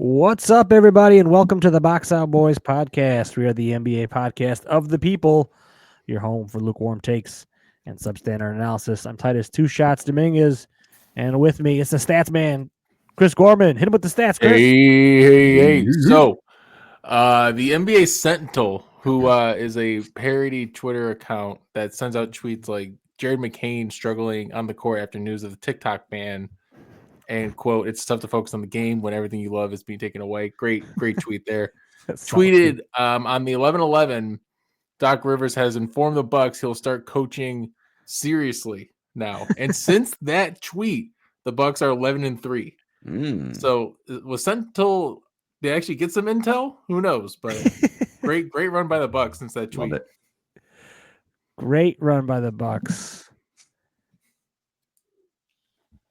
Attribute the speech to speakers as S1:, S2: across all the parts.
S1: What's up, everybody, and welcome to the Box Out Boys podcast. We are the NBA podcast of the people, your home for lukewarm takes and substandard analysis. I'm Titus Two Shots Dominguez, and with me is the stats man, Chris Gorman. Hit him with the stats, Chris.
S2: Hey. So, the NBA Sentinel, who is a parody Twitter account that sends out tweets like Jared McCain struggling on the court after news of the TikTok ban, and quote, "It's tough to focus on the game when everything you love is being taken away." Great tweet there. Tweeted on the 11/11, Doc Rivers has informed the Bucks he'll start coaching seriously now, and since that tweet, the Bucks are 11-3. So was Sentinel? They actually get some intel? Who knows? But great run by the Bucks since that tweet.
S1: Love it. Great run by the Bucks.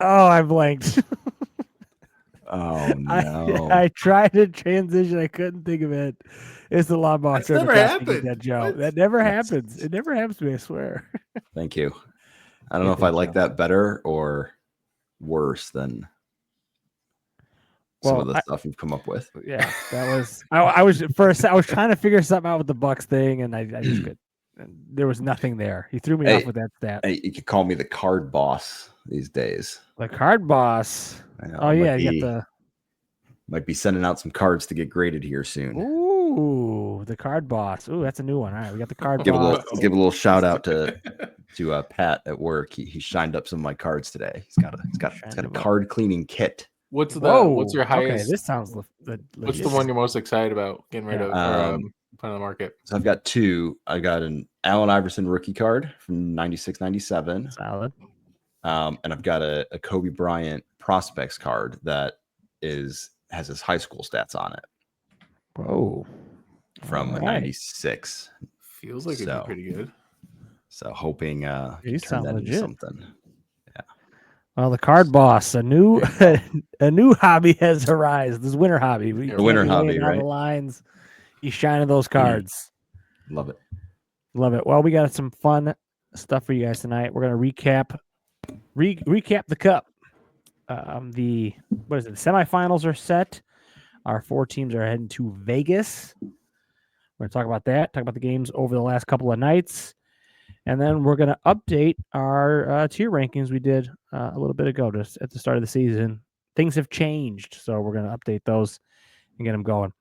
S1: Oh, I blanked.
S3: Oh no!
S1: I tried to transition. I couldn't think of it. It's the lawnmower.
S2: That's never happened.
S1: That Joe. That never happens. It never happens to me. I swear.
S3: Thank you. I don't know if I like that better or worse than some of the stuff you've come up with.
S1: Yeah, that was. I was first. I was trying to figure something out with the Bucks thing, and I just could. There was nothing there. He threw me off with that stat.
S3: Hey, you could call me the card boss these days.
S1: The card boss. Oh yeah, you got the.
S3: Might be sending out some cards to get graded here soon.
S1: Ooh, the card boss. Ooh, that's a new one. All right, we got the card boss.
S3: Give a little shout out to Pat at work. He shined up some of my cards today. He's got a card cleaning kit.
S2: What's your highest?
S1: Okay, this sounds.
S2: What's the one you're most excited about getting rid of? Putting on the market.
S3: So I've got two. I got an Allen Iverson rookie card from 96-97.
S1: Solid.
S3: And I've got a Kobe Bryant prospects card that has his high school stats on it.
S1: Whoa.
S3: From 96.
S2: Feels like it'd be pretty good.
S3: So hoping
S1: you
S3: turn that into something. Yeah.
S1: Well, the card boss, a new hobby has arisen. This winter hobby.
S3: The winter hobby, right?
S1: The lines. He's shining those cards.
S3: Love it.
S1: Love it. Well, we got some fun stuff for you guys tonight. We're gonna recap the cup. The semifinals are set. Our four teams are heading to Vegas. We're gonna talk about that. Talk about the games over the last couple of nights, and then we're gonna update our tier rankings we did a little bit ago, just at the start of the season. Things have changed, so we're gonna update those and get them going.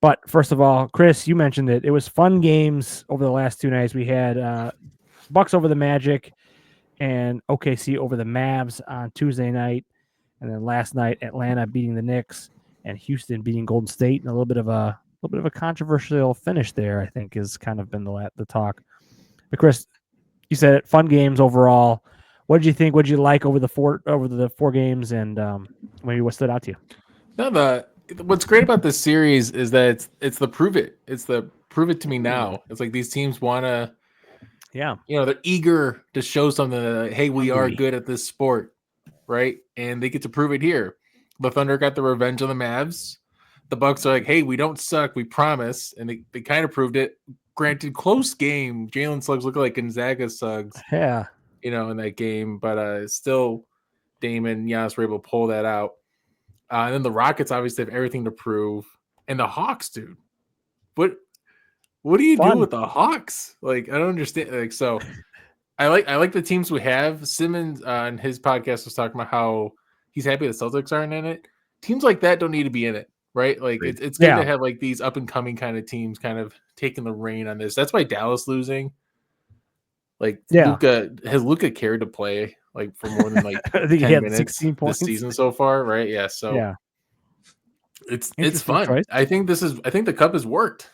S1: But first of all, Chris, you mentioned it. It was fun games over the last two nights. We had Bucks over the Magic and OKC over the Mavs on Tuesday night. And then last night, Atlanta beating the Knicks and Houston beating Golden State. And a little bit of a controversial finish there, I think, has kind of been the talk. But Chris, you said it, fun games overall. What did you think? What did you like over the four games? And maybe what stood out to you?
S2: No, what's great about this series is that it's the prove it. It's the prove it to me now. It's like these teams want to, they're eager to show something that, hey, we are good at this sport, right? And they get to prove it here. The Thunder got the revenge on the Mavs. The Bucks are like, hey, we don't suck, we promise. And they kind of proved it. Granted, close game. Jalen Suggs look like Gonzaga Suggs.
S1: Yeah.
S2: In that game. But still, Dame and Giannis were able to pull that out. And then the Rockets obviously have everything to prove. And the Hawks, dude. What do you do with the Hawks? Like, I don't understand. Like, so I like the teams we have. Simmons on his podcast was talking about how he's happy the Celtics aren't in it. Teams like that don't need to be in it, right? Like, it's good to have like these up and coming kind of teams kind of taking the reign on this. That's why Dallas losing. Like, Luka cared to play like for more than like
S1: I think
S2: 10
S1: he had
S2: minutes
S1: 16 points
S2: this season so far, right? Yeah. So it's fun.
S1: Choice.
S2: I think the cup has worked.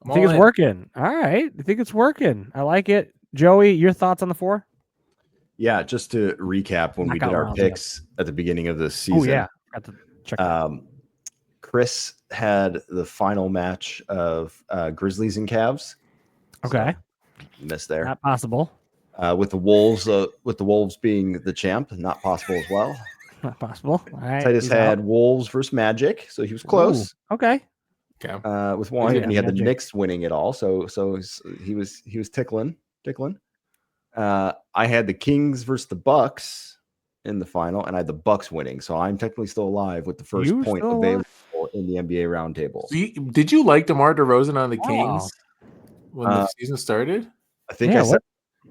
S1: I think it's working. All right. I think it's working. I like it. Joey, your thoughts on the four?
S3: Yeah, just to recap when we did our picks at the beginning of the season.
S1: Oh, yeah. Got to check
S3: Chris had the final match of Grizzlies and Cavs.
S1: Okay.
S3: So, missed there.
S1: Not possible.
S3: With the Wolves being the champ, not possible as well.
S1: Not possible. All right.
S3: Titus had Wolves versus Magic, so he was close.
S1: Ooh, okay.
S3: With one, and he had the Knicks winning it all, so he was tickling. I had the Kings versus the Bucks, in the final, and I had the Bucks winning. So I'm technically still alive with the first
S1: You
S3: point
S1: still
S3: available in the NBA roundtable.
S2: Did you like DeMar DeRozan on the
S1: Oh.
S2: Kings when the season started?
S3: I think
S1: Yeah,
S3: I said,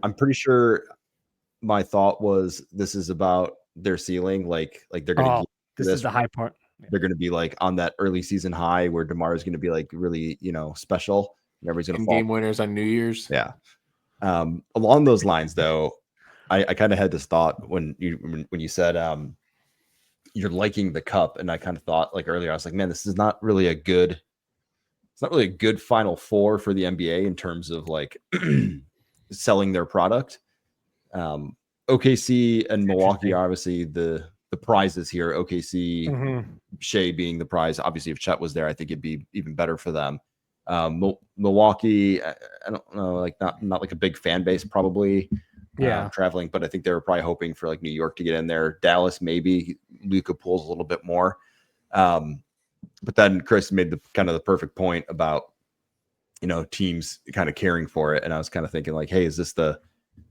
S3: I'm pretty sure my thought was this is about their ceiling. Like they're going to
S1: this is the high part.
S3: They're going to be like on that early season high where DeMar is going to be like really, special. And everybody's going to fall.
S2: Game winners on New Year's.
S3: Yeah. Along those lines, though, I kind of had this thought when you said you're liking the cup, and I kind of thought like earlier, I was like, man, this is not really a good. It's not really a good Final Four for the NBA in terms of like selling their product. OKC and Milwaukee are obviously the prizes here. OKC, Shea being the prize. Obviously, if Chet was there, I think it'd be even better for them. Milwaukee, I don't know, like not like a big fan base probably. Traveling, but I think they were probably hoping for like New York to get in there. Dallas, maybe Luka pulls a little bit more. But then Chris made the kind of the perfect point about, teams kind of caring for it. And I was kind of thinking like, hey, this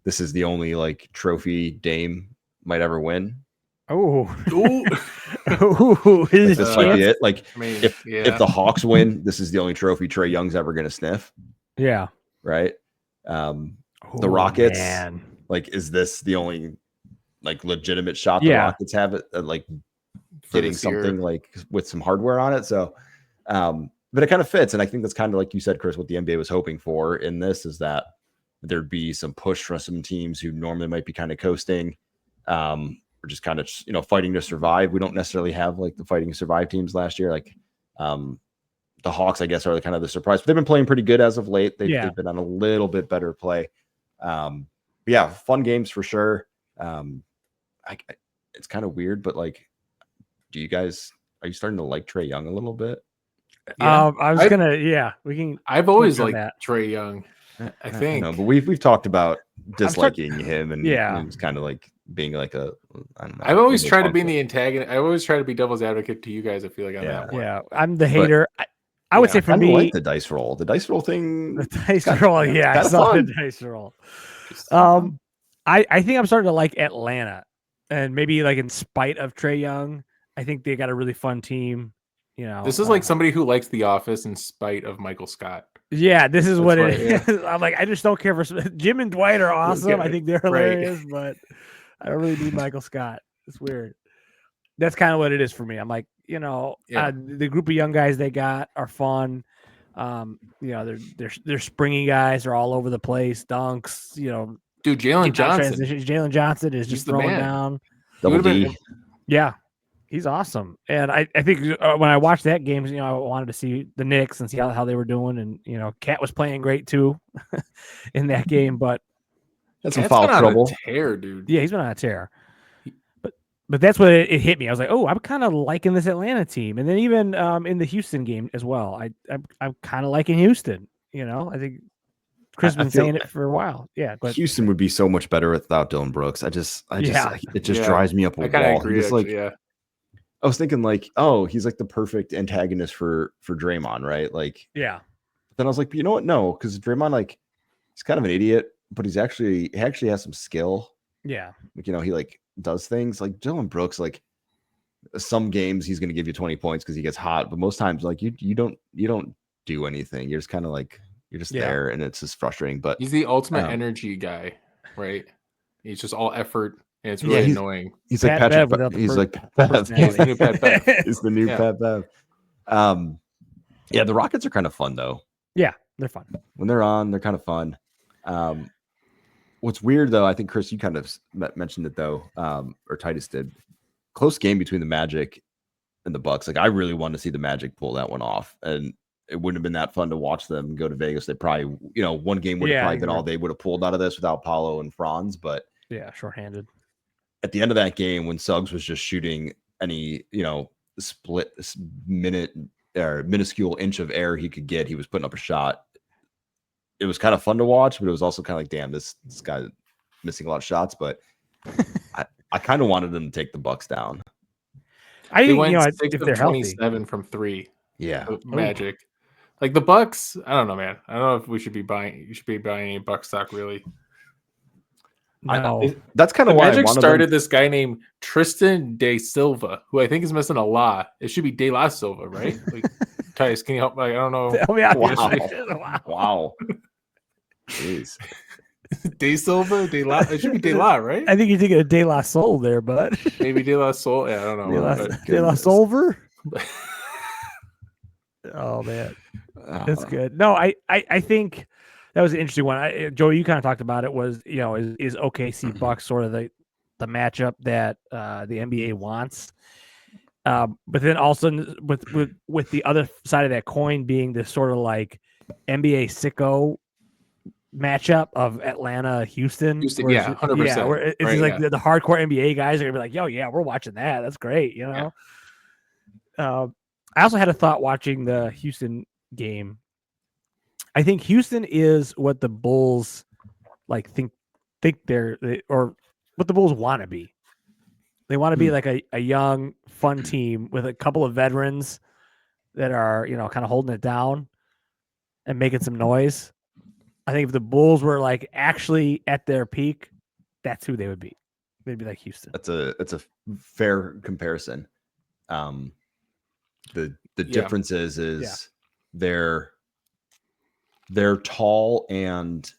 S3: is the only like trophy Dame might ever win. This might be it. Like if the Hawks win, this is the only trophy Trae Young's ever going to sniff.
S1: Yeah.
S3: Right. The Rockets, like, is this the only like legitimate shot the Rockets have at like getting something like with some hardware on it? So, but it kind of fits. And I think that's kind of like you said, Chris, what the NBA was hoping for in this is that there'd be some push from some teams who normally might be kind of coasting, or just kind of, fighting to survive. We don't necessarily have like the fighting to survive teams last year. Like, the Hawks, I guess, are kind of the surprise, but they've been playing pretty good as of late. They've been on a little bit better play. Yeah, fun games for sure. It's kind of weird, but like, are you starting to like Trae Young a little bit?
S1: Yeah. I've
S2: always liked Trae Young. I think.
S3: No, but we've talked about disliking him, and it was kind of like being like a. I don't know.
S2: I've always tried to be the antagonist. I always try to be devil's advocate to you guys. I feel like on that one.
S1: Yeah, I'm the hater. I would say for me,
S3: like the dice roll. The dice roll thing.
S1: The dice roll, I saw the dice roll. I think I'm starting to like Atlanta, and maybe like in spite of Trae Young, I think they got a really fun team.
S2: This is like somebody who likes The Office in spite of Michael Scott.
S1: Yeah, this is what it is. I'm like, I just don't care for Jim and Dwight are awesome. I think they're hilarious, but I don't really need Michael Scott. It's weird. That's kind of what it is for me. I'm like, the group of young guys they got are fun. They're springy guys. They're all over the place. Dunks,
S2: dude, Jalen
S1: Johnson is just throwing down.
S3: Double D.
S1: Yeah, he's awesome. And I think when I watched that game, I wanted to see the Knicks and see how they were doing. And Cat was playing great too in that game, but
S3: that's some foul trouble.
S2: Tear, dude.
S1: Yeah, he's been on a tear. But that's what it hit me. I was like, oh, I'm kind of liking this Atlanta team. And then even in the Houston game as well, I'm kind of liking Houston. I think Chris has been saying it for a while. Yeah, but
S3: Houston would be so much better without Dylan Brooks. It just drives me up a wall.
S2: Agree,
S3: I was thinking like, oh, he's like the perfect antagonist for Draymond, right? Like,
S1: yeah.
S3: But then I was like, you know what? No, because Draymond, like, he's kind of an idiot, but he actually has some skill.
S1: Yeah,
S3: like, he like does things. Like Dylan Brooks, like some games he's going to give you 20 points because he gets hot, but most times like you don't do anything. You're just kind of like you're just there, and it's just frustrating. But
S2: he's the ultimate energy guy, right? He's just all effort. And it's really annoying.
S3: He's like Patrick. He's like Pat Bev.
S2: He's the new Pat Bev.
S3: He's the new Pat Bev. The Rockets are kind of fun though.
S1: Yeah, they're fun.
S3: When they're on, they're kind of fun. What's weird though, I think Chris, you kind of mentioned it though, or Titus did. Close game between the Magic and the Bucks. Like I really wanted to see the Magic pull that one off, and it wouldn't have been that fun to watch them go to Vegas. They probably, one game would have probably been all they would have pulled out of this without Paulo and Franz, but
S1: shorthanded.
S3: At the end of that game, when Suggs was just shooting any, split minute or minuscule inch of air he could get, he was putting up a shot. It was kind of fun to watch, but it was also kind of like, damn, this guy missing a lot of shots. But I kind of wanted them to take the Bucks down.
S2: I think 6 of 27 from 3.
S3: Yeah,
S2: Magic. Like the Bucks, I don't know, man. I don't know if we should be buying. You should be buying any Bucks stock, really.
S1: No.
S3: That's kind
S2: The
S3: of why
S2: Magic
S3: one
S2: started
S3: of them,
S2: this guy named Tristan De Silva, who I think is missing a la. It should be De La Silva, right? Like, Tice, can you help? Like, I don't know.
S1: Help me out.
S3: Wow. Wow. Jeez.
S2: De Silva, De La. It should be De La, right?
S1: I think you're thinking of De La Soul there, bud.
S2: Maybe De La Soul. Yeah, I don't know.
S1: De La,
S2: but-
S1: De La Solver. Oh man, that's good. No, I think that was an interesting one. Joey, you kind of talked about it. Was is OKC Bucks sort of the matchup that the NBA wants? But then also with the other side of that coin being this sort of like NBA sicko matchup of Atlanta, Houston.
S2: Yeah, 100%.
S1: Yeah, where it's just like the hardcore NBA guys are gonna be like, "Yo, yeah, we're watching that. That's great,"
S2: Yeah.
S1: I also had a thought watching the Houston game. I think Houston is what the Bulls like think or what the Bulls want to be. They want to be like a young, fun team with a couple of veterans that are, kind of holding it down and making some noise. I think if the Bulls were like actually at their peak, that's who they would be. They'd be like Houston.
S3: That's a fair comparison. The difference is they're tall and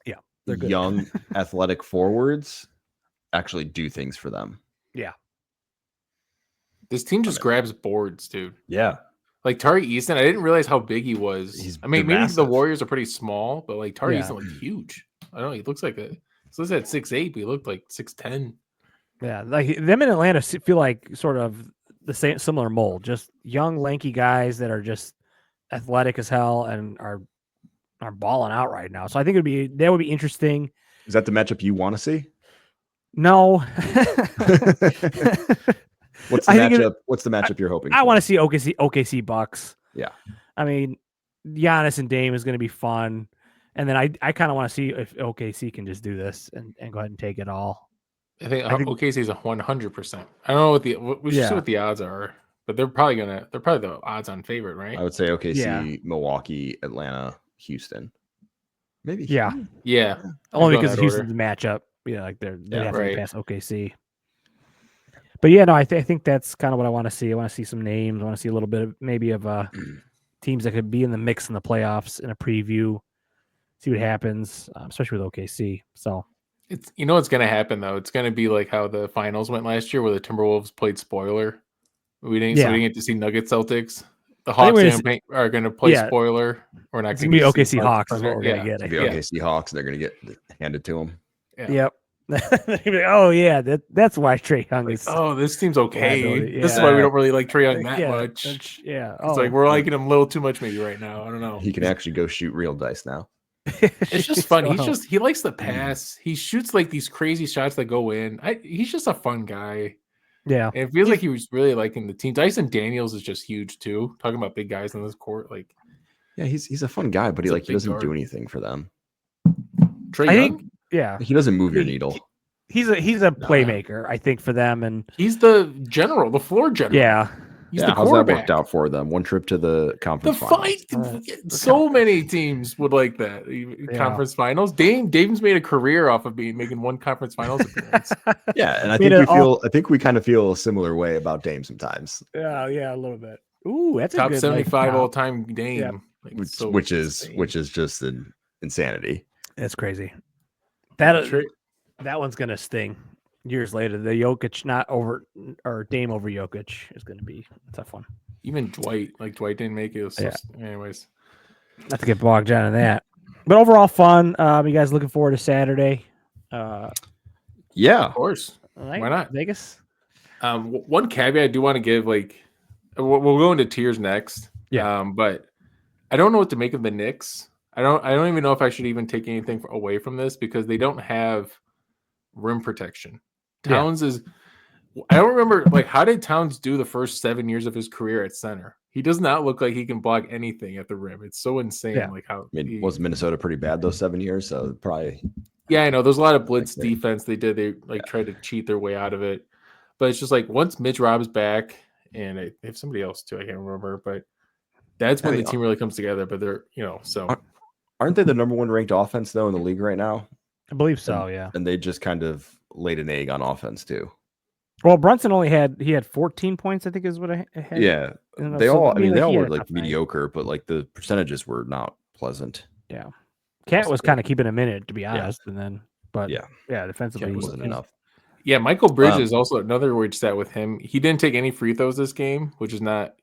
S1: they're good.
S3: young athletic forwards actually do things for them.
S1: Yeah.
S2: This team just grabs boards, dude.
S3: Yeah.
S2: Like Tari Eason, I didn't realize how big he was. Maybe
S3: massive.
S2: the Warriors are pretty small, but like Tari
S1: Yeah.
S2: Eason looked huge. I don't know. He looks like so he's at 6'8", but he looked like 6'10".
S1: Yeah, like them in Atlanta feel like sort of the similar mold, just young, lanky guys that are just athletic as hell and are balling out right now. So I think that would be interesting.
S3: Is that the matchup you want to see?
S1: No.
S3: What's the matchup you're hoping for?
S1: I want to see OKC Bucks.
S3: Yeah.
S1: I mean, Giannis and Dame is going to be fun. And then I kind of want to see if OKC can just do this and go ahead and take it all.
S2: I think OKC is a 100%. I don't know we should see what the odds are, but they're probably the odds-on favorite, right?
S3: I would say OKC, Milwaukee, Atlanta, Houston. Maybe.
S1: Yeah.
S2: Yeah.
S1: Only because Houston's the matchup. Yeah, like they have to pass OKC. But yeah, no, I think that's kind of what I want to see. I want to see some names. I want to see a little bit of maybe of teams that could be in the mix in the playoffs in a preview. See what happens, especially with OKC. So
S2: it's what's going to happen though. It's going to be like how the finals went last year, where the Timberwolves played spoiler. We didn't get to see Nuggets Celtics. The Hawks are going to play spoiler. We're not going
S1: to be OKC Hawks. Is what we're going to get.
S3: It's going to be OKC Hawks, and they're going to get handed to them.
S1: Yeah. Yep. Oh yeah, that's why Trae Young is.
S2: Oh, this team's okay. This is why we don't really like Trae Young that much. It's like we're liking him a little too much maybe right now. I don't know.
S3: He can actually go shoot real dice now.
S2: It's just fun. He likes the pass. He shoots like these crazy shots that go in. He's just a fun guy.
S1: Yeah,
S2: and it feels like he was really liking the team. Dyson Daniels is just huge too. Talking about big guys on this court, like
S3: he's a fun guy, but he doesn't do anything for them.
S2: Trae Young.
S3: He doesn't move your needle.
S1: He's a playmaker, I think, for them, and
S2: he's the floor general.
S1: Yeah,
S2: he's the quarterback.
S3: How's that worked out for them? One trip to the conference finals.
S2: So many teams would like that conference finals. Dame's made a career off of making one conference finals appearance.
S3: And I think we kind of feel a similar way about Dame sometimes.
S1: Yeah, a little bit. Ooh, that's
S2: top
S1: a good
S2: 75 all time Dame.
S3: Yeah. Which is just an insanity.
S1: That's crazy. That one's gonna sting years later. The Jokic Dame over Jokic is gonna be a tough one.
S2: Even Dwight didn't make it. Anyways,
S1: not to get bogged down in that, but overall fun. You guys looking forward to Saturday?
S3: Yeah,
S2: of course.
S1: Right?
S2: Why not?
S1: Vegas.
S2: One caveat I do want to give, we'll go into tiers next.
S1: Yeah.
S2: But I don't know what to make of the Knicks. I don't even know if I should even take anything away from this because they don't have rim protection. Towns is. I don't remember how did Towns do the first 7 years of his career at center? He does not look like he can block anything at the rim. It's so insane.
S3: Yeah. Was Minnesota pretty bad those 7 years? So probably.
S2: Yeah, I know. There's a lot of blitz defense they did. They tried to cheat their way out of it. But it's just once Mitch Rob's back, and they have somebody else too, I can't remember. But that's when the team really comes together. But they're so.
S3: Aren't they the number one ranked offense though in the league right now?
S1: I believe so. Yeah.
S3: And they just kind of laid an egg on offense too.
S1: Well, Brunson had 14 points, I think is what I had.
S3: Yeah. They were like mediocre, but like the percentages were not pleasant.
S1: Yeah. Cat was kind of keeping him in it, to be honest. And then, but yeah, defensively
S3: wasn't enough.
S2: Yeah, Michael Bridges also another weird stat with him. He didn't take any free throws this game, which is not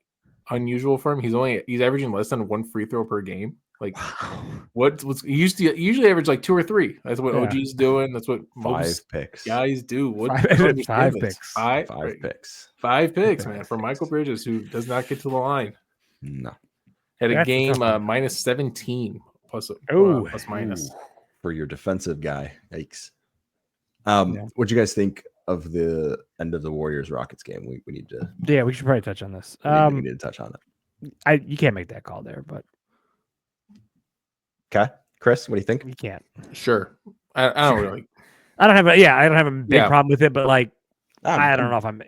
S2: unusual for him. He's averaging less than 1 free throw per game. Like he usually average like 2 or 3. That's what OG's doing. That's what most guys do.
S1: Five picks.
S3: Five picks.
S2: 5 picks, man, for Michael Bridges, who does not get to the line.
S3: No.
S2: Had a game minus 17 plus minus
S3: for your defensive guy. Yikes. What'd you guys think of the end of the Warriors Rockets game? We need to.
S1: Yeah, we should probably touch on this.
S3: We need to touch on
S1: it. You can't make that call there, but.
S3: Okay, Chris, what do you think?
S1: You can't.
S2: Sure. I don't really.
S1: I don't have a big problem with it, but like, I don't know if I'm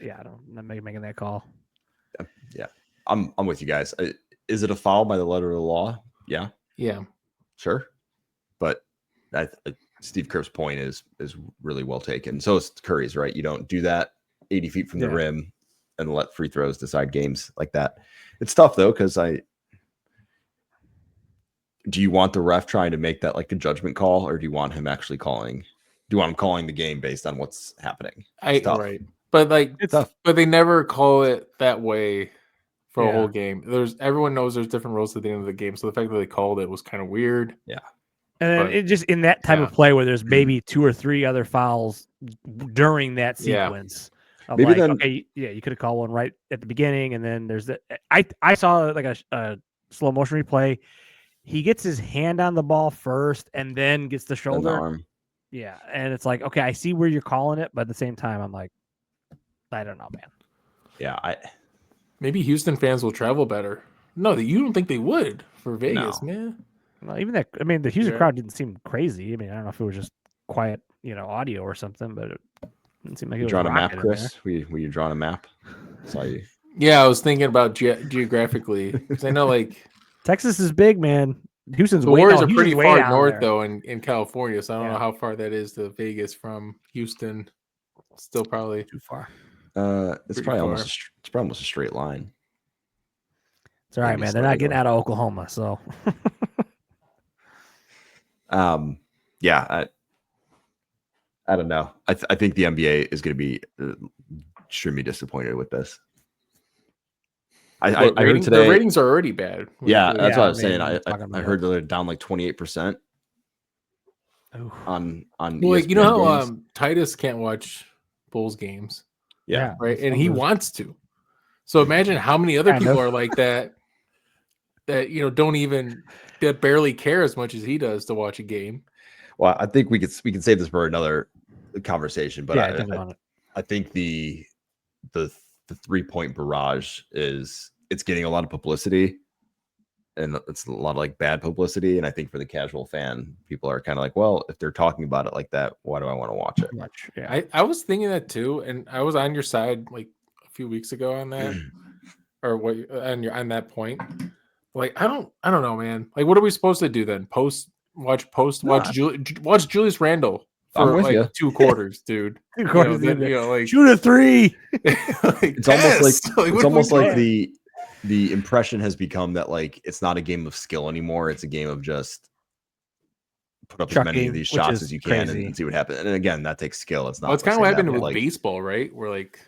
S1: not making that call.
S3: Yeah, I'm with you guys. Is it a foul by the letter of the law? Yeah.
S2: Yeah.
S3: Sure. But Steve Kerr's point is really well taken. So it's Curry's, right? You don't do that 80 feet from the rim and let free throws decide games like that. It's tough though, because do you want the ref trying to make that like a judgment call, or do you want him actually calling? Do you want him calling the game based on what's happening?
S2: Right. But like it's tough. But they never call it that way for a whole game. Everyone knows there's different rules at the end of the game. So the fact that they called it was kind of weird.
S3: Yeah.
S1: And it just in that type of play where there's maybe 2 or 3 other fouls during that sequence. Yeah. Maybe like, you could have called one right at the beginning, and then there's I saw like a slow motion replay. He gets his hand on the ball first, and then gets the shoulder.
S3: The arm.
S1: Yeah, and it's like, okay, I see where you're calling it, but at the same time, I'm like, I don't know, man.
S3: Yeah,
S2: maybe Houston fans will travel better. No, you don't think they would for Vegas, man.
S1: Well, even that, I mean, the Houston crowd didn't seem crazy. I mean, I don't know if it was just quiet, audio or something, but it didn't seem like it was
S3: drawing a map, Chris. Were you drawing a map? Saw you.
S2: Yeah, I was thinking about geographically because I know like
S1: Texas is big, man. Houston's
S2: the Warriors are
S1: Houston's
S2: pretty far north
S1: there.
S2: though in California, so I don't know how far that is to Vegas from Houston. Still probably
S1: too far.
S3: It's probably almost a straight line.
S1: It's all right, man. They're not getting out of Oklahoma, so.
S3: Yeah, I don't know. I think the NBA is going to be extremely disappointed with this. I heard today
S2: the ratings are already bad.
S3: Yeah, that's what I was saying. I heard they're down like 28% on
S2: like you know how Titus can't watch Bulls games.
S3: Yeah,
S2: right, and he wants to. So imagine how many other people are like that that barely care as much as he does to watch a game.
S3: Well, I think we can save this for another conversation, but I think the 3-point barrage it's getting a lot of publicity, and it's a lot of like bad publicity. And I think for the casual fan, people are kind of like, well, if they're talking about it like that, why do I want to watch it?
S2: Yeah. I was thinking that too, and I was on your side like a few weeks ago on that, or what on that point. Like I don't know, man. Like what are we supposed to do then? Watch Julius Randle for like 2 quarters, dude.
S1: 2 quarters,
S2: like
S1: shoot a 3.
S3: It's almost like the impression has become that like it's not a game of skill anymore. It's a game of just put up as many of these shots as you can and see what happens. And again, that takes skill. It's not.
S2: Well, it's kind of what happened with baseball, right? Where like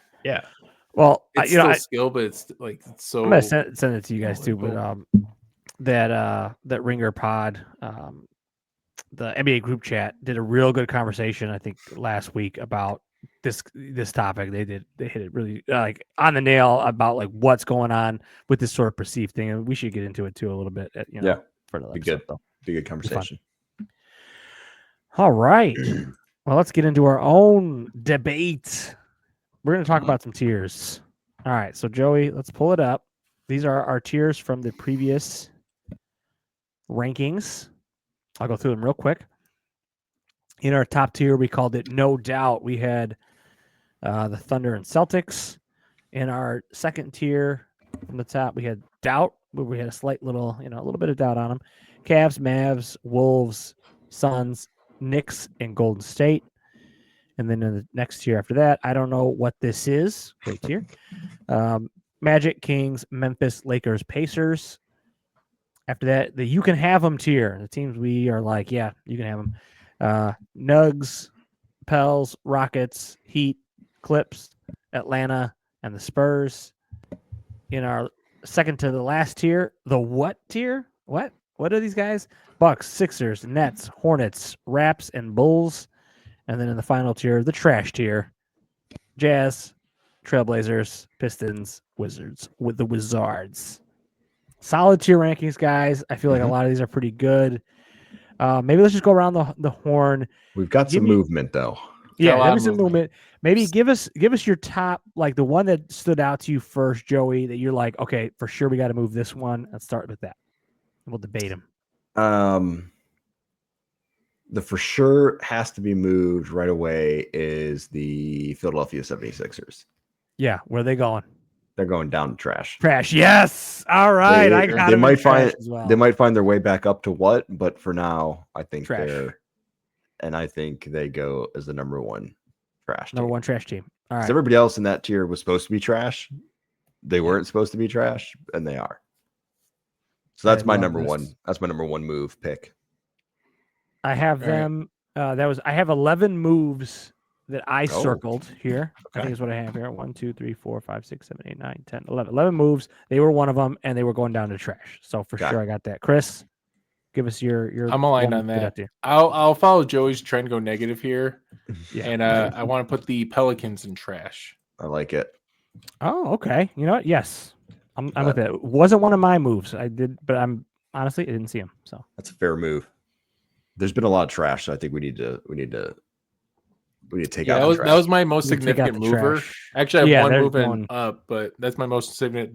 S1: well,
S2: it's still skill, but it's like so.
S1: I'm gonna send it to you guys too, but that Ringer Pod, the NBA group chat did a real good conversation, I think, last week about this topic. They hit it really like on the nail about like what's going on with this sort of perceived thing, and we should get into it too a little bit. For another episode,
S3: be good conversation.
S1: All right, well, let's get into our own debate. We're going to talk about some tiers. All right, so Joey, let's pull it up. These are our tiers from the previous rankings. I'll go through them real quick. In our top tier, we called it No Doubt. We had the Thunder and Celtics. In our second tier from the top, we had Doubt, where we had a slight little, a little bit of doubt on them. Cavs, Mavs, Wolves, Suns, Knicks, and Golden State. And then in the next tier after that, I don't know what this is. Great tier. Magic, Kings, Memphis, Lakers, Pacers. After that, the you can have them tier. The teams we are like, yeah, you can have them. Nugs, Pels, Rockets, Heat, Clips, Atlanta, and the Spurs. In our second to the last tier, the what tier? What? What are these guys? Bucks, Sixers, Nets, Hornets, Raps, and Bulls. And then in the final tier, the trash tier, Jazz, Trailblazers, Pistons, Wizards, with the Wizards. Solid tier rankings, guys. I feel like a lot of these are pretty good. Maybe let's just go around the horn.
S3: We've got some movement, though.
S1: Yeah, there was some movement. Maybe give us your top, like the one that stood out to you first, Joey, that you're like, okay, for sure we got to move this one. Let's start with that. We'll debate them.
S3: The for sure has to be moved right away is the Philadelphia 76ers.
S1: Yeah, where are they going?
S3: They're going down to trash.
S1: Trash, yes. All right, I got
S3: they might find
S1: as well.
S3: They might find their way back up to what, but for now, I think
S1: trash.
S3: I think they go as the number one trash team.
S1: Number one trash team. All right.
S3: Everybody else in that tier was supposed to be trash. They weren't supposed to be trash, and they are. So that's my number one. That's my number one move pick.
S1: I have them. I have 11 moves that I circled here. Okay. I think is what I have here. 1, 2, 3, 4, 5, 6, 7, 8, 9, 10, 11. 11 moves. They were one of them, and they were going down to trash. So for sure, I got that. Chris, give us your.
S2: I'm aligned on that. I'll follow Joey's trend, go negative here, and I want to put the Pelicans in trash.
S3: I like it.
S1: Oh, okay. You know what? Yes, I'm with it. It wasn't one of my moves. I did, but I didn't see him. So
S3: that's a fair move. There's been a lot of trash, so I think we need to take out.
S2: That was my most significant mover. Actually, I have one moving up, but that's my most significant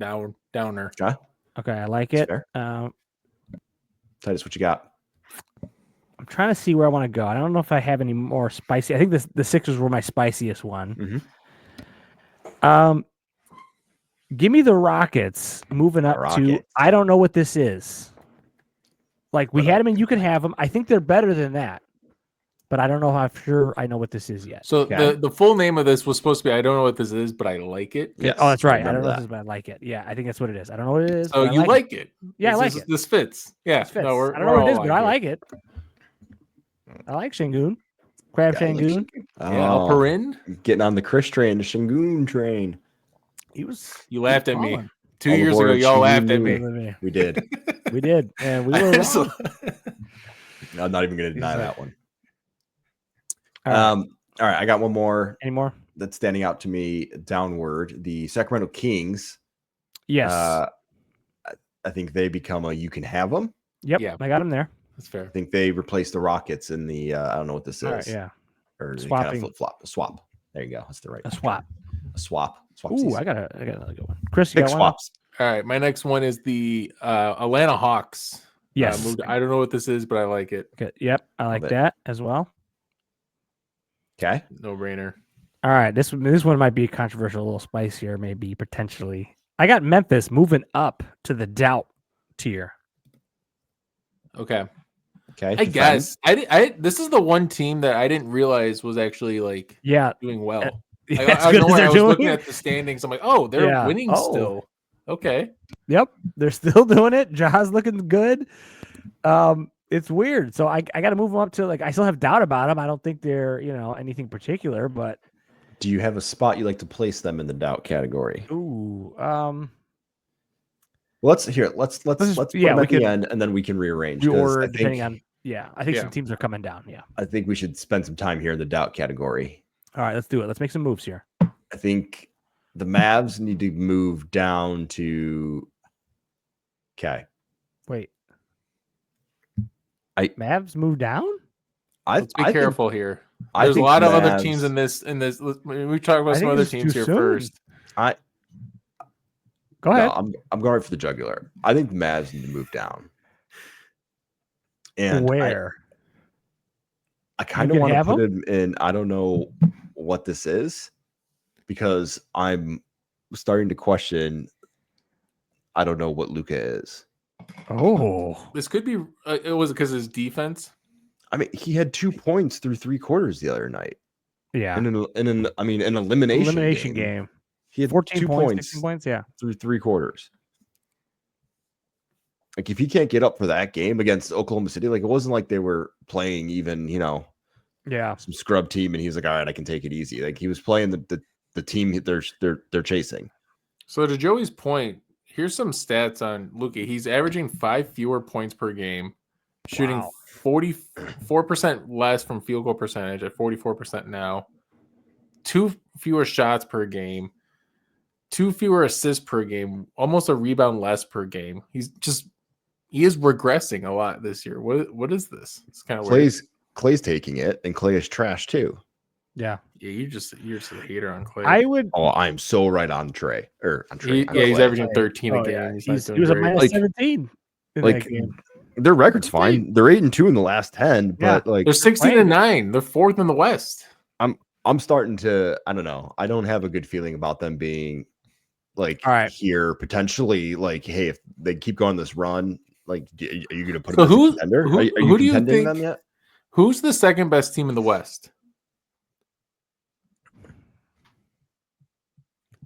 S2: downer.
S1: Okay, I like it.
S3: Titus, what you got?
S1: I'm trying to see where I want to go. I don't know if I have any more spicy. I think the Sixers were my spiciest one. Mm-hmm. Give me the Rockets moving up to. I don't know what this is. Like we had them, and you can have them. I think they're better than that, but I don't know how sure I know what this is yet.
S2: So the full name of this was supposed to be I don't know what this is, but I like it.
S1: Yeah. Oh, that's right. I don't know what this is, but I like it. Yeah, I think that's what it is. I don't know what it is.
S2: So you like it?
S1: Yeah, I like it.
S2: This fits. Yeah.
S1: This fits. I don't know what it is, but I like it. I like Şengün. Crab Şengün.
S2: Alperin.
S3: Getting on the Chris train, the Şengün train.
S2: You laughed at me. 2 years ago, y'all laughed at me.
S3: We did.
S1: We did. And we were wrong.
S3: I'm not even going to deny that one. All right. I got one more.
S1: Any more?
S3: That's standing out to me downward. The Sacramento Kings.
S1: Yes.
S3: I think they become you can have them.
S1: Yep. Yeah. I got them there.
S2: That's fair.
S3: I think they replaced the Rockets in the, I don't know what this is.
S1: Right, yeah.
S3: Or kind of flip-flop. A swap. There you go. That's the right.
S1: A swap.
S3: A swap.
S1: Ooh, season. I got another good one. Chris,
S3: you got swaps.
S2: All right, my next one is the Atlanta Hawks.
S1: Yes.
S2: I don't know what this is, but I like it.
S1: Okay. Yep, I like that as well.
S3: Okay.
S2: No brainer.
S1: All right, this one might be controversial, a little spicier, maybe potentially. I got Memphis moving up to the doubt tier.
S2: Okay.
S3: I
S2: guess this is the one team that I didn't realize was actually doing well. I was looking at the standings. I'm like, oh, they're winning still. Okay.
S1: Yep, they're still doing it. Ja's looking good. It's weird. So I got to move them up to I still have doubt about them. I don't think they're anything particular. But
S3: do you have a spot you like to place them in the doubt category?
S1: Ooh.
S3: Let's put them at the end, and then we can rearrange.
S1: Reorder depending on. Yeah, I think some teams are coming down. Yeah.
S3: I think we should spend some time here in the doubt category.
S1: All right, let's do it. Let's make some moves here.
S3: I think the Mavs need to move down to. Okay.
S1: Wait. Mavs move down?
S2: Let's be careful here. There's a lot of other teams in this. We talked about some other teams here first.
S1: Go ahead.
S3: No, I'm going right for the jugular. I think the Mavs need to move down. And
S1: where?
S3: I kind of want to put him in. I don't know what this is because I'm starting to question. I don't know what Luka is.
S1: Oh,
S2: this could be. It was because of his defense.
S3: I mean, he had 2 points through 3 quarters the other night.
S1: Yeah.
S3: In an elimination
S1: game.
S3: He had
S1: 14
S3: 2
S1: points,
S3: points
S1: 16 points, yeah.
S3: through 3 quarters. Like, if he can't get up for that game against Oklahoma City, like, it wasn't like they were playing even, some scrub team, and he was like, all right, I can take it easy. Like, he was playing the team they're chasing.
S2: So to Joey's point, here's some stats on Luka. He's averaging 5 fewer points per game, shooting 44% less from field goal percentage at 44% now, 2 fewer shots per game, 2 fewer assists per game, almost a rebound less per game. He is regressing a lot this year. What is this? It's kind of weird.
S3: Clay's taking it, and Clay is trash too.
S1: Yeah.
S2: Yeah, you're just a hater on Clay.
S3: I'm so right on Trey.
S2: He's averaging 13 a game.
S1: Yeah.
S2: He
S1: was a minus 17 in that game.
S3: Their record's fine. They're 8-2 in the last 10, but they're
S2: 16-9. They're 4th in the West.
S3: I'm starting to, I don't know. I don't have a good feeling about them being here potentially. Like, hey, if they keep going this run, like, are you going to put them as a contender? Are you contending them yet?
S2: Who's the second best team in the West?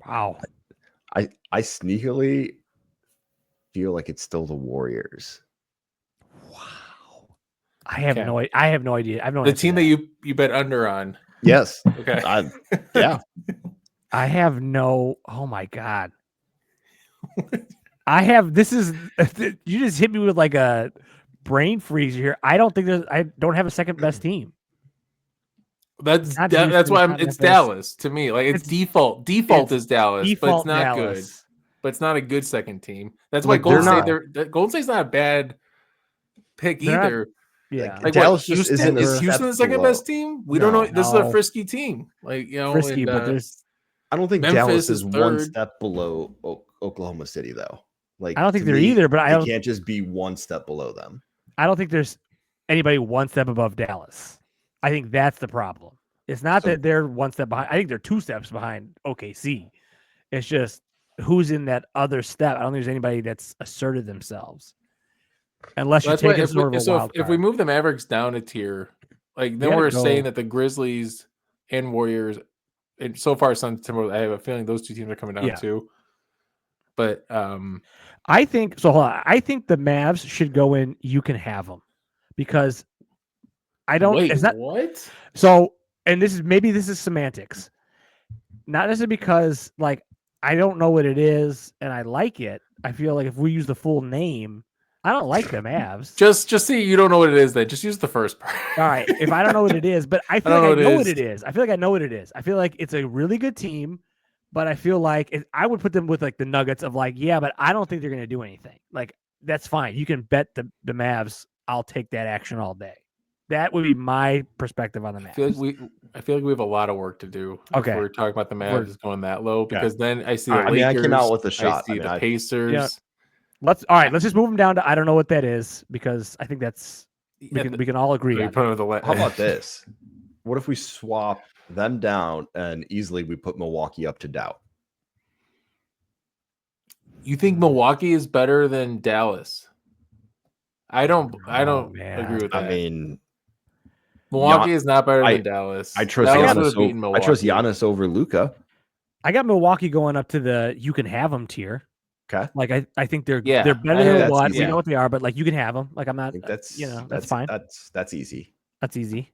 S1: Wow.
S3: I sneakily feel like it's still the Warriors.
S1: Wow. I have no idea. I have no idea.
S2: The team that you bet under on.
S3: Yes.
S2: Okay.
S3: Yeah.
S1: I have no. Oh my God. You just hit me with like a brain freeze here. I don't have a second best team.
S2: That's why it's Dallas to me. Like, it's default is Dallas, but it's not Dallas. Good. But it's not a good second team. That's why Golden State's not a bad pick either.
S1: Yeah,
S3: like Dallas
S2: Houston is Houston the second best team? We don't know. This is a frisky team. Like,
S1: frisky, but there's.
S3: I don't think Memphis Dallas is one step below Oklahoma City though. Like,
S1: I don't think they're either, but I
S3: can't just be one step below them.
S1: I don't think there's anybody one step above Dallas. I think that's the problem. It's not that they're one step behind. I think they're 2 steps behind OKC. It's just who's in that other step. I don't think there's anybody that's asserted themselves. Unless you take sort of a wild card.
S2: If we move the Mavericks down a tier, like, then we're saying that the Grizzlies and Warriors, and so far Suns Timberwolves, I have a feeling those 2 teams are coming down too. But
S1: I think so. Hold on. I think the Mavs should go in. You can have them because I don't.
S2: Wait,
S1: it's not
S2: what?
S1: So, and this is semantics. Not necessarily because like I don't know what it is and I like it. I feel like if we use the full name, I don't like the Mavs.
S2: Just see you don't know what it is. Then just use the first part.
S1: All right. If I don't know what it is, but I feel like I know what it is. I feel like I know what it is. I feel like it's a really good team. But I feel like I would put them with like the Nuggets of like, yeah, but I don't think they're going to do anything. Like, that's fine. You can bet the Mavs. I'll take that action all day. That would be my perspective on the Mavs.
S2: I feel like we have a lot of work to do.
S1: Okay.
S2: If we're talking about the Mavs going that low because then I see the Lakers.
S3: I came out with a shot.
S2: I see the Pacers.
S1: Yeah. Let's just move them down to I don't know what that is because I think that's we can all agree.
S3: How about this? What if we swap them down and easily we put Milwaukee up to doubt?
S2: You think Milwaukee is better than Dallas? I don't agree with that.
S3: I mean,
S2: Milwaukee is not better than Dallas.
S3: I trust Giannis over Luka.
S1: I got Milwaukee going up to the you can have them tier.
S3: Okay.
S1: Like I think they're better than what we know what they are, but like you can have them. Like I'm not. That's fine.
S3: That's easy.
S1: That's easy.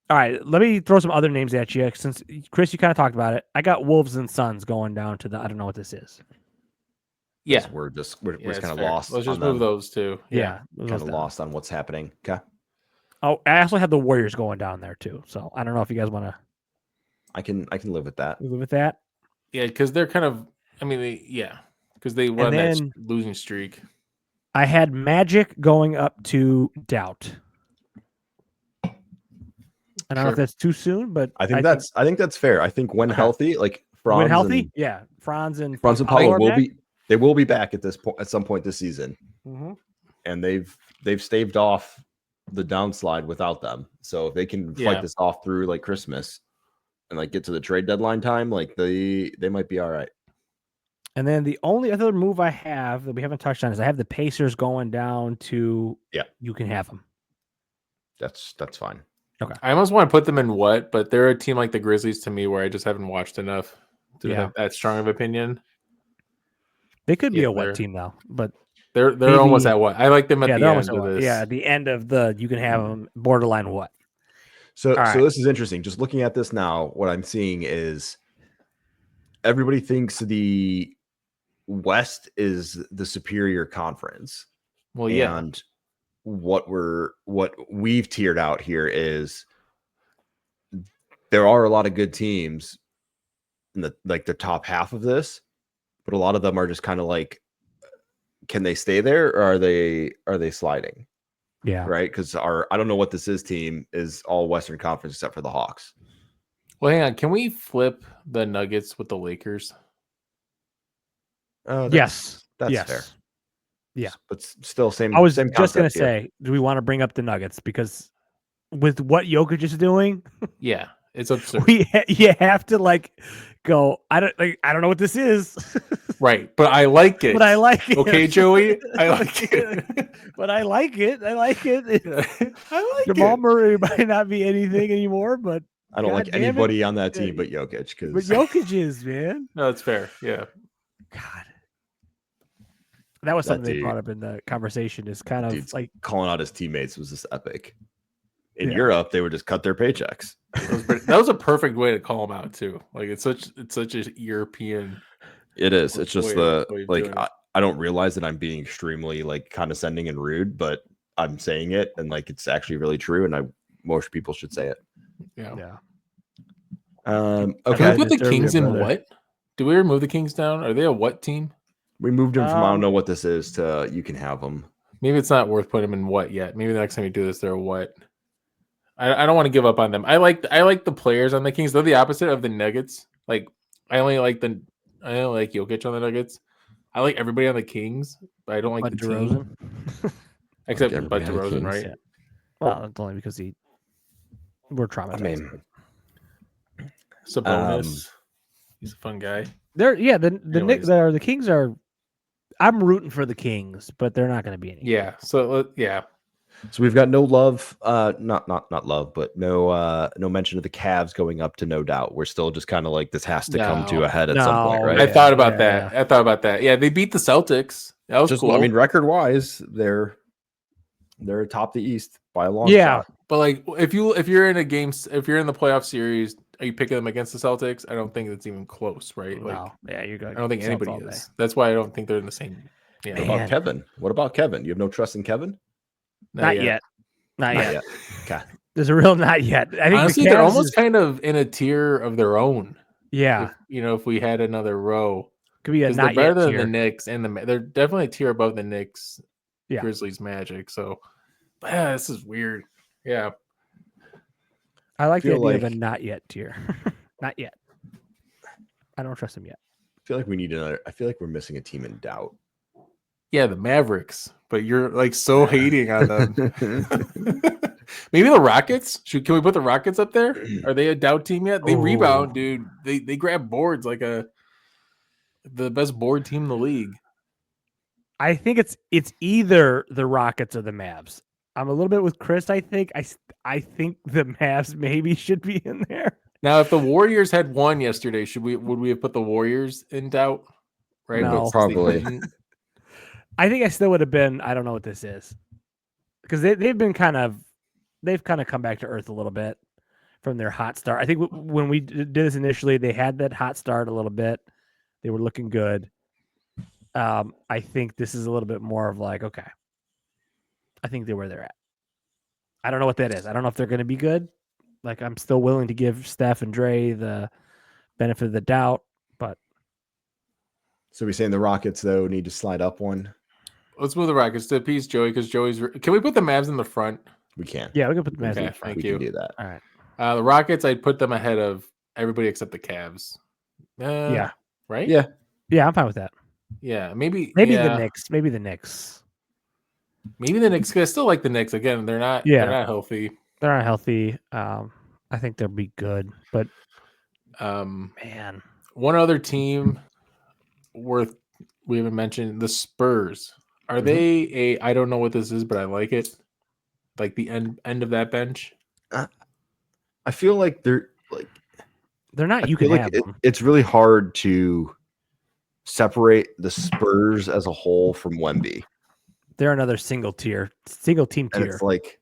S1: All right, let me throw some other names at you since Chris, you kind of talked about it. I got Wolves and Suns going down to the I don't know what this is.
S2: Yeah,
S3: we're just kind of lost.
S2: Let's just move those two.
S1: Yeah,
S3: kind of lost on what's happening. Okay.
S1: Oh, I also have the Warriors going down there too. So I don't know if you guys want to.
S3: I can live with that.
S1: Live with that.
S2: Yeah, because they're kind of. I mean, because they won that losing streak.
S1: I had Magic going up to doubt. I don't know if that's too soon, but
S3: I think that's fair. I think when healthy, like Franz
S1: Franz and
S3: Paolo will be back at some point this season, and they've staved off the downslide without them. So if they can fight this off through like Christmas and like get to the trade deadline time, like they might be all right.
S1: And then the only other move I have that we haven't touched on is I have the Pacers going down to you can have them.
S3: That's fine.
S1: Okay.
S2: I almost want to put them in what, but they're a team like the Grizzlies to me where I just haven't watched enough to have that strong of opinion.
S1: They could be a what team though, but
S2: they're
S1: maybe,
S2: almost at what. I like them at the end of this.
S1: Yeah, at the end of you can have them borderline what.
S3: So this is interesting. Just looking at this now, what I'm seeing is everybody thinks the West is the superior conference.
S2: Well, yeah.
S3: And what we've tiered out here is there are a lot of good teams in the top half of this, but a lot of them are just kind of like, can they stay there or are they sliding?
S1: Yeah.
S3: Right. Because I don't know what this is team is all Western Conference except for the Hawks.
S2: Well, hang on. Can we flip the Nuggets with the Lakers?
S1: Yes.
S3: That's fair.
S1: Yeah.
S3: But still same.
S1: I was
S3: same
S1: just going to
S3: here.
S1: say, do we want to bring up the Nuggets? Because with what Jokic is doing,
S2: yeah, it's absurd.
S1: You have to go, I don't know what this is.
S2: Right, but I like it.
S1: But I like it.
S2: Okay, Joey, I like it.
S1: But I like it. I like it.
S2: I like
S1: Jamal Murray might not be anything anymore, but
S3: I don't like anybody on that team but Jokic.
S1: But Jokic is, man.
S2: No, it's fair. Yeah.
S1: God. That was something they brought up in the conversation. Is kind of like
S3: calling out his teammates was just epic. In Europe, they would just cut their paychecks.
S2: That was a perfect way to call them out too. Like it's such a European.
S3: It is. It's just I don't realize that I'm being extremely condescending and rude, but I'm saying it and it's actually really true, and most people should say it.
S2: Yeah.
S3: Okay.
S2: Can we put the Kings in what? Do we remove the Kings down? Are they a what team?
S3: We moved them from I don't know what this is to you can have them.
S2: Maybe it's not worth putting them in what yet. Maybe the next time you do this, they're what. I don't want to give up on them. I like the players on the Kings. They're the opposite of the Nuggets. I only like Jokic on the Nuggets. I like everybody on the Kings, but I don't like the team. Except Bud DeRozan, right?
S1: Yeah. Well, it's only because we're traumatized.
S2: Sabonis. He's a fun guy.
S1: The Kings are. I'm rooting for the Kings, but they're not going to be any.
S2: Yeah. So yeah.
S3: So we've got no love, not love, but no mention of the Cavs going up to no doubt. We're still just kind of this has to come to a head at some point, right?
S2: I thought about that. Yeah, they beat the Celtics. That was cool.
S3: I mean, record wise, they're atop the East by a long shot.
S2: But if you're in a game, if you're in the playoff series, are you picking them against the Celtics? I don't think it's even close, right?
S1: You're good.
S2: I don't think anybody is. That's why I don't think they're in the same.
S3: Yeah. What about Kevin? You have no trust in Kevin?
S1: Not yet.
S3: Okay.
S1: There's a real not yet. I think
S2: honestly, they're almost kind of in a tier of their own.
S1: Yeah.
S2: If we had another row,
S1: could be a not
S2: they're
S1: yet
S2: better
S1: tier.
S2: than the Knicks, and they're definitely a tier above the Knicks,
S1: yeah.
S2: Grizzlies, Magic. So, this is weird. Yeah.
S1: I like the idea of a not yet tier. Not yet. I don't trust him yet.
S3: I feel like we need another. I feel like we're missing a team in doubt.
S2: Yeah, the Mavericks, but you're so hating on them. Maybe the Rockets. Can we put the Rockets up there? Are they a doubt team yet? They rebound, dude. They grab boards like the best board team in the league.
S1: I think it's either the Rockets or the Mavs. I'm a little bit with Chris. I think the Mavs maybe should be in there.
S2: Now, if the Warriors had won yesterday, would we have put the Warriors in doubt? Right?
S1: No,
S3: probably.
S1: I think I still would have been. I don't know what this is because they've kind of come back to earth a little bit from their hot start. I think when we did this initially, they had that hot start a little bit. They were looking good. I think this is a little bit more of okay. I think they're where they're at. I don't know what that is. I don't know if they're going to be good. I'm still willing to give Steph and Dre the benefit of the doubt, but.
S3: So we're saying the Rockets though need to slide up one.
S2: Let's move the Rockets to a piece, Joey, because Joey's. Can we put the Mavs in the front?
S3: We can.
S1: Yeah, we can put the Mavs in the front.
S3: We can do that.
S1: All right.
S2: The Rockets, I'd put them ahead of everybody except the Cavs.
S1: Yeah.
S2: Right?
S3: Yeah.
S1: Yeah, I'm fine with that.
S2: Yeah, maybe
S1: the Knicks. Maybe the Knicks.
S2: Maybe the Knicks. I still like the Knicks. Again, they're not healthy.
S1: They're not healthy. I think they'll be good, but
S2: man, one other team we haven't mentioned, the Spurs. Are they I don't know what this is, but I like it. like the end of that bench?
S3: I feel like they're
S1: not. You can have them.
S3: It's really hard to separate the Spurs as a whole from Wemby.
S1: They're another single team tier.
S3: And it's like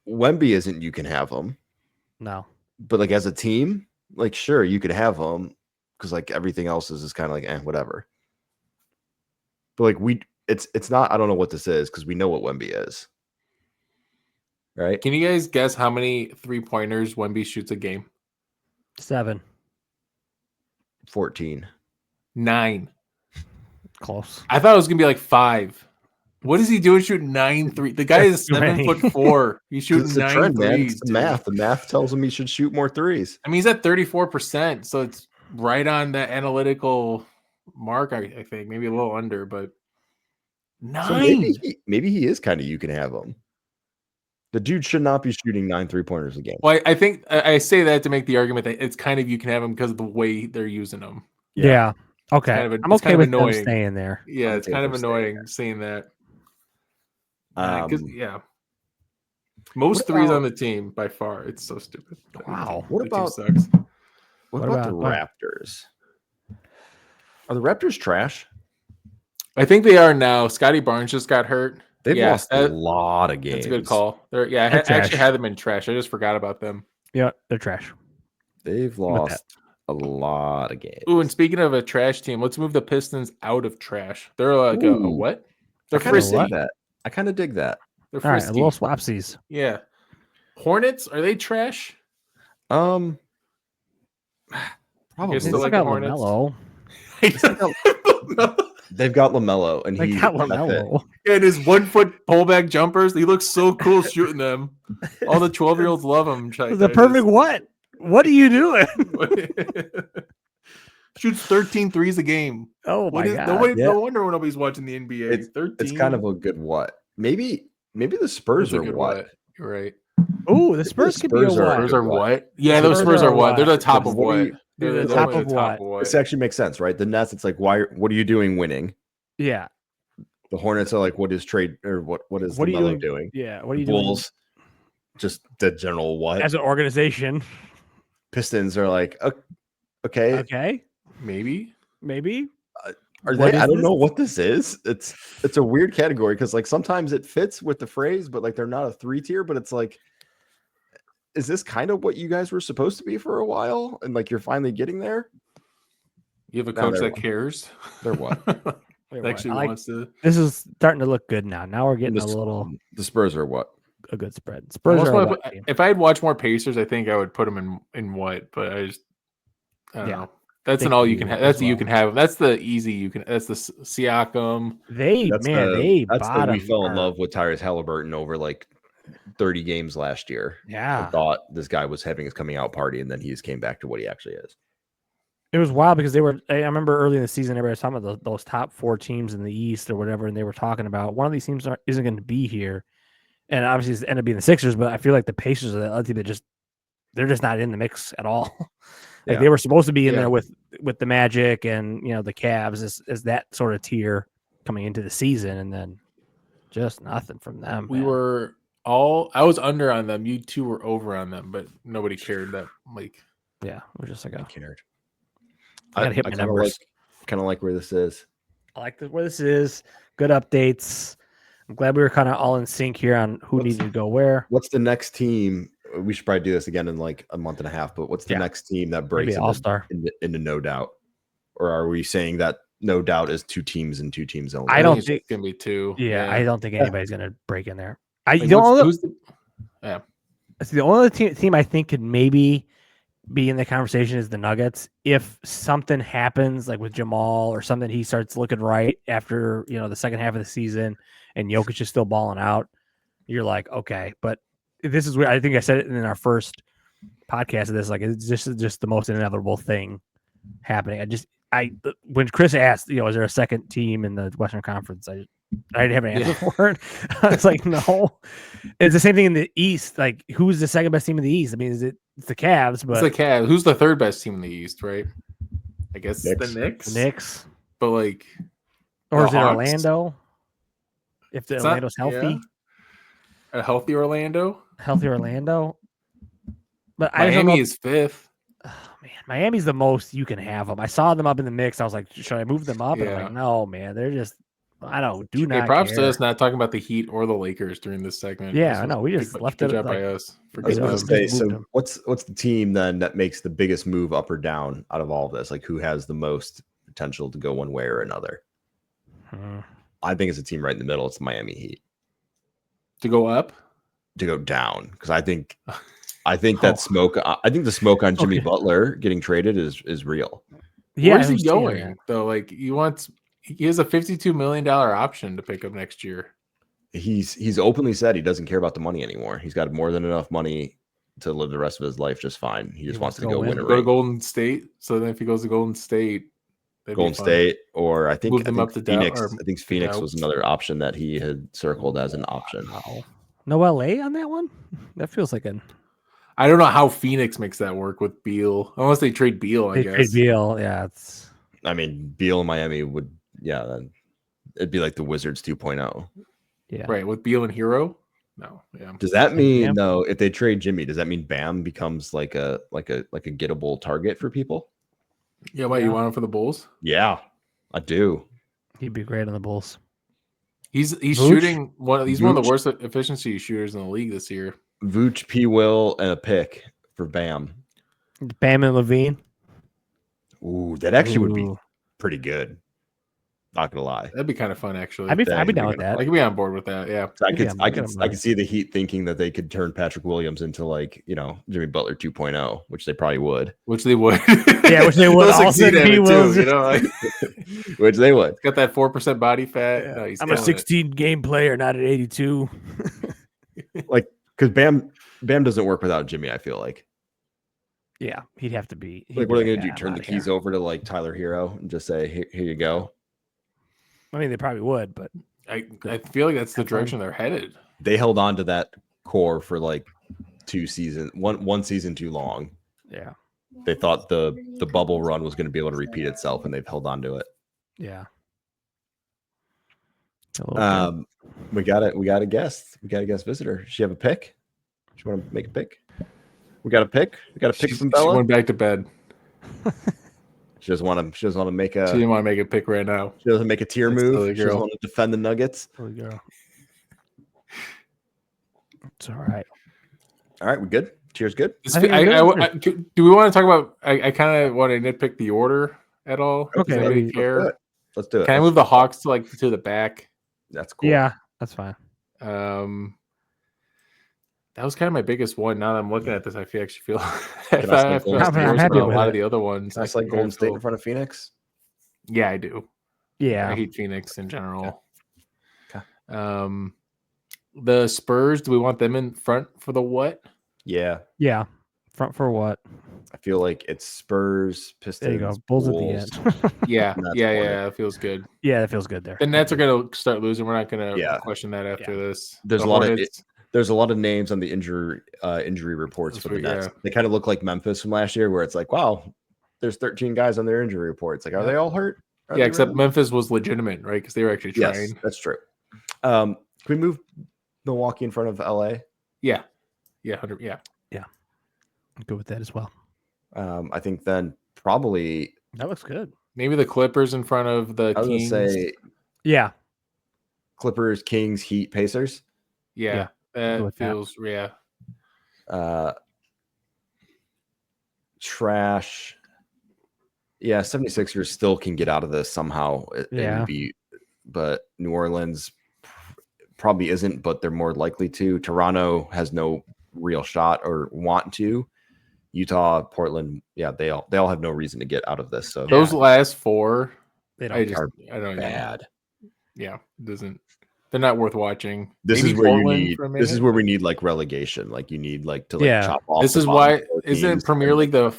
S3: Wemby isn't. You can have them. No, but like as a team, like sure you could have them because like everything else is just kind of like whatever. But like it's not. I don't know what this is because we know what Wemby is. Right?
S2: Can you guys guess how many 3-pointers Wemby shoots a game?
S1: 7.
S3: 14.
S2: 9.
S1: Close.
S2: I thought it was gonna be like 5. What is he doing shooting 9 3? The guy is 7'4". He's shooting 9
S3: trend,
S2: threes.
S3: Man. It's the math. The math tells him he should shoot more threes.
S2: I mean, he's at 34%, so it's right on that analytical mark. I think maybe a little under, but 9.
S3: So maybe he is kind of you can have him. The dude should not be shooting 9 3-pointers a game.
S2: Well, I think I say that to make the argument that it's kind of you can have him because of the way they're using them.
S1: Yeah. Okay. I'm okay with them staying there.
S2: Yeah, it's kind of annoying seeing that. Most threes on the team by far. It's so stupid.
S1: Wow.
S3: What about the Raptors? Are the Raptors trash?
S2: I think they are now. Scotty Barnes just got hurt.
S3: They've lost a lot of games.
S2: That's a good call. I actually had them in trash. I just forgot about them.
S1: Yeah, they're trash.
S3: They've lost a lot of games.
S2: Ooh, and speaking of a trash team, let's move the Pistons out of trash. They're like a what? They're frisky.
S3: I kind of dig that.
S2: They're frisky.
S1: All right, a little swapsies.
S2: Yeah. Hornets, are they trash?
S3: Probably.
S2: Still like Hornets.
S3: They've got LaMelo, and
S1: he's got LaMelo.
S2: And his 1-foot pullback jumpers, he looks so cool shooting them. All the 12-year-olds love him.
S1: The perfect what? What are you doing?
S2: Shoots 13 threes a game.
S1: Oh my god!
S2: No wonder when nobody's watching the NBA.
S3: It's kind of a good what? Maybe the Spurs are what?
S2: You're right.
S1: Oh, the Spurs could be a what?
S2: Spurs are what? Yeah, those Spurs are what? They're the top of what?
S1: They're the top of what?
S3: This actually makes sense, right? The Nets, it's like, what are you doing winning?
S1: Yeah.
S3: The Hornets are like, what is LaMelo doing?
S1: Yeah, what are you
S3: Bulls, doing? Just the general what?
S1: As an organization.
S3: Pistons are like, okay.
S1: Okay.
S2: Maybe.
S3: Are they? I don't know what this is. It's a weird category because like sometimes it fits with the phrase, but like they're not a 3-tier. But it's like, is this kind of what you guys were supposed to be for a while? And like you're finally getting there.
S2: You have a coach that cares.
S3: They're what?
S2: Actually wants to.
S1: This is starting to look good now. Now we're getting a little.
S3: The Spurs are what?
S1: A good spread. Spurs are
S2: if I had watched more Pacers, I think I would put them in what, but I don't know. That's an all you can have. That's the you can have. That's the easy you can. That's the Siakam.
S3: We fell in love with Tyrese Halliburton over like 30 games last year.
S1: Yeah,
S3: I thought this guy was having his coming out party, and then he just came back to what he actually is.
S1: It was wild because I remember early in the season, everybody was talking about those top 4 teams in the East or whatever, and they were talking about one of these teams isn't going to be here, and obviously it's ended up being the Sixers. But I feel like the Pacers are the other team that they're just not in the mix at all. Like they were supposed to be in there with the Magic and the Cavs as that sort of tier coming into the season, and then just nothing from them.
S2: I was under on them. You two were over on them, but nobody cared that. Like,
S1: yeah, we're just like,
S3: I cared.
S1: I gotta hit my numbers.
S3: Kind of like where this is.
S1: I like where this is. Good updates. I'm glad we were kind of all in sync here on who needed to go where.
S3: What's the next team? We should probably do this again in like a month and a half, but what's the next team that breaks into no doubt? Or are we saying that no doubt is 2 teams and 2 teams only?
S2: I don't think it's going to be 2.
S1: Yeah, I don't think anybody's going to break in there.
S2: It's
S1: the only team I think could maybe be in the conversation is the Nuggets. If something happens like with Jamal or something, he starts looking right after, the second half of the season and Jokic is still balling out, you're like, okay, but this is where I think I said it in our first podcast of this, like it's just the most inevitable thing happening. When Chris asked, is there a second team in the Western Conference? I didn't have an answer for it. I was like, no. It's the same thing in the East. Like, who's the second best team in the East? I mean, it's the Cavs, but
S2: it's the Cavs. Who's the third best team in the East, right? I guess it's the Knicks.
S1: The Knicks.
S2: But like,
S1: or is it Orlando? If Orlando's healthy.
S2: A healthy Orlando.
S1: Healthy Orlando. But I just don't
S2: Miami
S1: know
S2: is 5th.
S1: oh, man, Miami's the most you can have them. I saw them up in the mix. I was like, should I move them up? And I'm like, no, man, they're just. I don't do not.
S2: Hey, props
S1: care.
S2: to us not talking about the Heat or the Lakers during this segment.
S1: Yeah, I know. We just left
S2: good
S1: it
S2: job
S1: like,
S2: by us.
S3: I was about to say, so what's the team then that makes the biggest move up or down out of all of this? Like, who has the most potential to go one way or another? I think it's a team right in the middle. It's the Miami Heat.
S2: To go up?
S3: To go down, because I think that smoke. I think the smoke on Jimmy Butler getting traded is real.
S1: Yeah,
S2: where's he going though? Like he has a $52 million option to pick up next year.
S3: He's openly said he doesn't care about the money anymore. He's got more than enough money to live the rest of his life just fine. He just wants to go win a ring.
S2: Go to Golden State. So then if he goes to Golden State,
S3: or I think
S2: up to
S3: Phoenix. I think Phoenix was another option that he had circled as an option.
S1: No LA on that one? That feels like
S2: I don't know how Phoenix makes that work with Beal. Unless they trade Beal, I guess.
S1: Trade Beal, yeah.
S3: I mean, Beal in Miami would, then it'd be like the Wizards 2.0.
S1: Yeah.
S2: Right, with Beal and Hero? No, yeah.
S3: Does that mean though, if they trade Jimmy, does that mean Bam becomes like a gettable target for people?
S2: Yeah, you want him for the Bulls?
S3: Yeah, I do.
S1: He'd be great on the Bulls.
S2: He's shooting he's one of the worst efficiency shooters in the league this year.
S3: Vooch, P. Will, and a pick for Bam.
S1: Bam and Levine.
S3: Ooh, that actually would be pretty good. Not gonna lie,
S2: that'd be kind of fun. Actually,
S1: I'd be down with that.
S2: I could be on board with that. Yeah,
S3: I could see the Heat thinking that they could turn Patrick Williams into Jimmy Butler 2.0, which they probably would.
S2: Which they would.
S1: Yeah, which they would. Also, he will,
S3: which they would.
S2: Got that 4% body fat.
S1: Yeah.
S2: No,
S1: I'm a 16 game player, not an 82.
S3: Because Bam doesn't work without Jimmy. I feel like.
S1: Yeah, he'd have to be.
S3: What are they going to do? Turn the keys over to Tyler Hero and just say, "Here you go."
S1: I mean, they probably would, but
S2: I feel like that's the direction they're headed.
S3: They held on to that core for one season too long.
S1: Yeah,
S3: they thought the bubble run was going to be able to repeat itself, and they've held on to it.
S1: Yeah.
S3: We got a guest. We got a guest visitor. Does she have a pick? Does she want to make a pick? We got a pick. We got a pick from Bella.
S2: She went back to bed.
S3: She doesn't want to make a.
S2: She didn't want to make a pick right now.
S3: She doesn't make a tier move. She doesn't want to defend the Nuggets.
S1: Silly girl. It's all right.
S3: All right, we good. Cheers, good.
S2: Do we want to talk about? I kind of want to nitpick the order at all.
S1: Okay,
S2: does anybody care?
S3: Let's do it.
S2: Can I move the Hawks to the back?
S3: That's cool.
S1: Yeah, that's fine.
S2: That was kind of my biggest one. Now that I'm looking at this, I actually feel
S3: I'm
S1: happy
S2: a
S1: with
S2: lot of the other ones.
S3: That's like Golden State in front of Phoenix.
S2: Yeah, I do.
S1: Yeah,
S2: I hate Phoenix in general.
S3: Okay.
S2: The Spurs. Do we want them in front for the what?
S3: Yeah.
S1: Front for what?
S3: I feel like it's Spurs, Pistons.
S1: There you go. Bulls at the end.
S2: Yeah. It feels good.
S1: Yeah, that feels good there.
S2: The Nets are going to start losing. We're not going to question that after this.
S3: There's a lot of names on the injury reports for the Nets. They kind of look like Memphis from last year, where it's like, wow, there's 13 guys on their injury reports. Like, are they all hurt?
S2: Except Memphis was legitimate, right? Because they were actually trying.
S3: Yes, that's true. Can we move Milwaukee in front of LA?
S2: Yeah. 100. Yeah.
S1: I'm good with that as well.
S3: I think then probably
S1: that looks good.
S2: Maybe the Clippers in front of the Kings.
S3: Say, Clippers, Kings, Heat, Pacers.
S2: Yeah. That feels
S3: trash. Yeah, 76ers still can get out of this somehow. But New Orleans probably isn't, but they're more likely to. Toronto has no real shot or want to. Utah, Portland, they all have no reason to get out of this. So
S2: those last four,
S3: I
S2: don't
S3: bad.
S2: Yeah, it doesn't. They're not worth watching.
S3: This is where we need like relegation. Like you need to chop off.
S2: This is why isn't Premier League the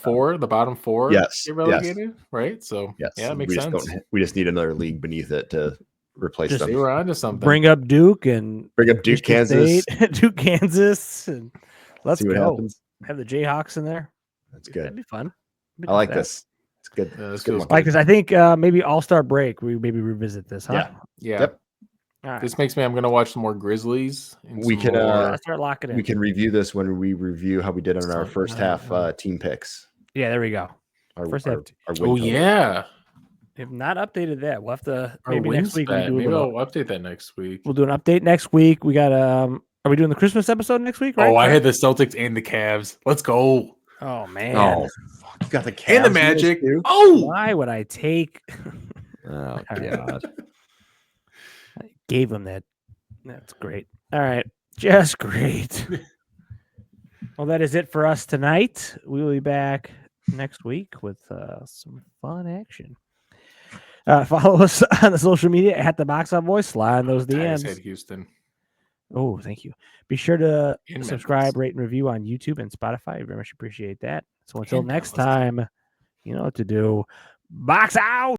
S2: bottom four?
S3: Yes,
S2: get relegated, right? So it makes sense.
S3: We just need another league beneath it to replace them.
S2: We were onto something.
S1: Bring up Duke,
S3: Kansas,
S1: Duke, Kansas, and let's
S3: see what
S1: go.
S3: Happens.
S1: Have the Jayhawks in there.
S3: That's good.
S1: That'd be fun.
S3: I like this. It's good.
S2: This
S3: good
S2: feels
S1: like this. I think maybe All-Star break. We maybe revisit this, huh?
S2: Yeah.
S3: Yep.
S1: right.
S2: This makes me. I'm gonna watch some more Grizzlies. And
S3: We
S2: some
S3: can
S2: more...
S1: start locking in.
S3: We can review this when we review how we did on our first half team picks.
S1: Yeah, there we go. First half.
S3: Our win
S2: Oh
S3: total.
S2: yeah.
S1: If not updated that, we'll have to
S2: Our
S1: maybe next week.
S2: maybe I'll update that next week.
S1: We'll do an update next week. We got Are we doing the Christmas episode next week? Right?
S2: Oh, I had the Celtics and the Cavs. Let's go.
S1: Oh man.
S3: Oh, fuck. You got the Cavs
S2: And the Magic.
S3: too?
S2: Oh,
S1: Why would I take?
S3: Oh god.
S1: I gave him that. That's great. All right, just great. Well, that is it for us tonight. We will be back next week with some fun action. Follow us on the social media at the Box Out Boys. Slide on those DMs.
S2: Said Houston.
S1: Oh, thank you. Be sure to
S2: In
S1: subscribe,
S2: Memphis.
S1: rate, and review on YouTube and Spotify. I very much appreciate that. So until
S2: And
S1: next
S2: Dallas.
S1: time, you know what to do. Box out.